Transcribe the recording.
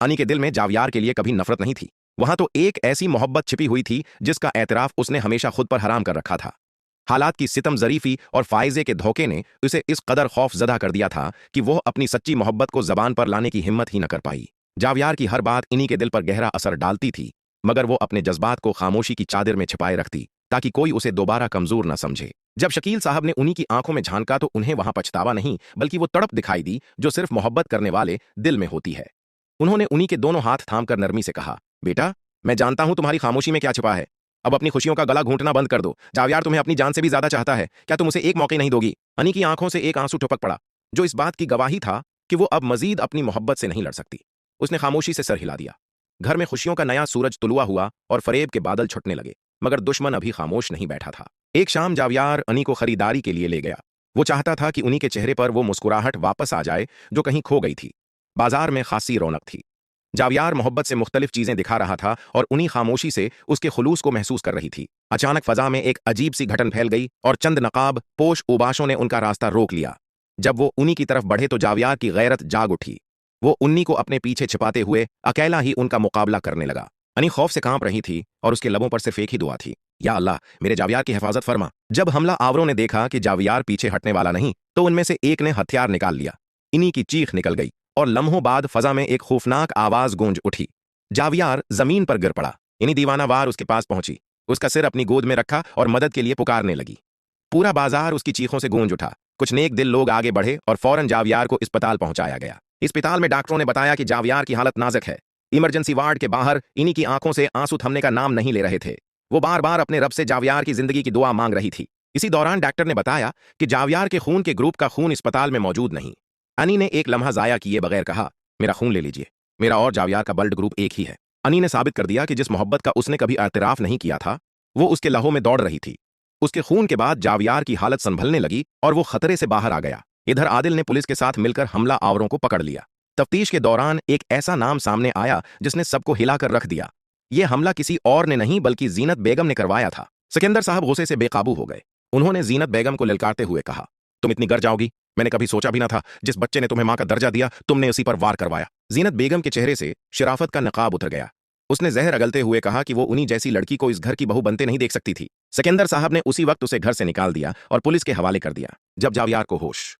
अनी के दिल में जावियार के लिए कभी नफरत नहीं थी। वहां तो एक ऐसी मोहब्बत छिपी हुई थी जिसका एतराफ उसने हमेशा खुद पर हराम कर रखा था। हालात की सितम जरीफी और फायजे के धोखे ने उसे इस कदर खौफजदा कर दिया था कि वह अपनी सच्ची मोहब्बत को जबान पर लाने की हिम्मत ही न कर पाई। जावियार की हर बात इन्हीं के दिल पर गहरा असर डालती थी, मगर वो अपने जज्बात को खामोशी की चादर में छिपाए रखती ताकि कोई उसे दोबारा कमजोर न समझे। जब शकील साहब ने उन्हीं की आंखों में झांका तो उन्हें वहां पछतावा नहीं बल्कि वो तड़प दिखाई दी जो सिर्फ मोहब्बत करने वाले दिल में होती है। उन्होंने उन्हीं के दोनों हाथ थामकर नरमी से कहा, बेटा, मैं जानता हूं तुम्हारी खामोशी में क्या छिपा है। अब अपनी खुशियों का गला घूंटना बंद कर दो। जावियार तुम्हें अपनी जान से भी ज्यादा चाहता है। क्या तुम उसे एक मौके नहीं दोगी? अनी की आंखों से एक आंसू टपक पड़ा, जो इस बात की गवाही था कि वो अब मजीद अपनी मोहब्बत से नहीं लड़ सकती। उसने खामोशी से सर हिला दिया। घर में खुशियों का नया सूरज तुलुआ हुआ और फरेब के बादल छुटने लगे, मगर दुश्मन अभी खामोश नहीं बैठा था। एक शाम जावियार अनी को खरीदारी के लिए ले गया। वो चाहता था कि उन्हीं के चेहरे पर वो मुस्कुराहट वापस आ जाए जो कहीं खो गई थी। बाजार में खासी रौनक थी। जावियार मोहब्बत से मुख्तलिफ चीजें दिखा रहा था और उन्हीं खामोशी से उसके खुलूस को महसूस कर रही थी। अचानक फजा में एक अजीब सी घटन फैल गई और चंद नकाब पोश उबाशों ने उनका रास्ता रोक लिया। जब वो उन्हीं की तरफ बढ़े तो जावियार की गैरत जाग उठी। वो उन्हीं को अपने पीछे छिपाते हुए अकेला ही उनका मुकाबला करने लगा। अनी खौफ से कांप रही थी और उसके लबों पर सिर्फ एक ही दुआ थी, या अल्लाह, मेरे जावियार की हिफाजत फरमा। जब हमला आवरों ने देखा कि जावियार पीछे हटने वाला नहीं तो उनमें से एक ने हथियार निकाल लिया। इन्हीं की चीख निकल गई और लम्हों बाद फजा में एक खौफनाक आवाज गूंज उठी। जावियार जमीन पर गिर पड़ा। इन्हीं दीवानावार उसके पास पहुंची, उसका सिर अपनी गोद में रखा और मदद के लिए पुकारने लगी। पूरा बाजार उसकी चीखों से गूंज उठा। कुछ नेक दिल लोग आगे बढ़े और फौरन जावियार को अस्पताल पहुंचाया गया। अस्पताल में डॉक्टरों ने बताया कि जावियार की हालत नाजुक है। इमरजेंसी वार्ड के बाहर इन्हीं की आंखों से आंसू थमने का नाम नहीं ले रहे थे। वो बार बार अपने रब से जावियार की जिंदगी की दुआ मांग रही थी। इसी दौरान डॉक्टर ने बताया कि जावियार के खून के ग्रुप का खून अस्पताल में मौजूद नहीं। अनी ने एक लम्हा जाया किए बगैर कहा, मेरा खून ले लीजिए, मेरा और जावियार का ब्लड ग्रुप एक ही है। अनी ने साबित कर दिया कि जिस मोहब्बत का उसने कभी एतराफ नहीं किया था वो उसके लहू में दौड़ रही थी। उसके खून के बाद जावियार की हालत संभलने लगी और वो खतरे से बाहर आ गया। इधर आदिल ने पुलिस के साथ मिलकर हमला आवरों को पकड़ लिया। तफ्तीश के दौरान एक ऐसा नाम सामने आया जिसने सबको हिलाकर रख दिया। यह हमला किसी और ने नहीं बल्कि जीनत बेगम ने करवाया था। सिकंदर साहब गुस्से से बेकाबू हो गए। उन्होंने जीनत बेगम को ललकारते हुए कहा, तुम इतनी गर जाओगी? मैंने कभी सोचा भी ना था। जिस बच्चे ने तुम्हें मां का दर्जा दिया तुमने उसी पर वार करवाया। जीनत बेगम के चेहरे से शराफत का नकाब उतर गया। उसने जहर अगलते हुए कहा कि वो उन्हीं जैसी लड़की को इस घर की बहू बनते नहीं देख सकती थी। सिकंदर साहब ने उसी वक्त उसे घर से निकाल दिया और पुलिस के हवाले कर दिया। जब जावियार को होश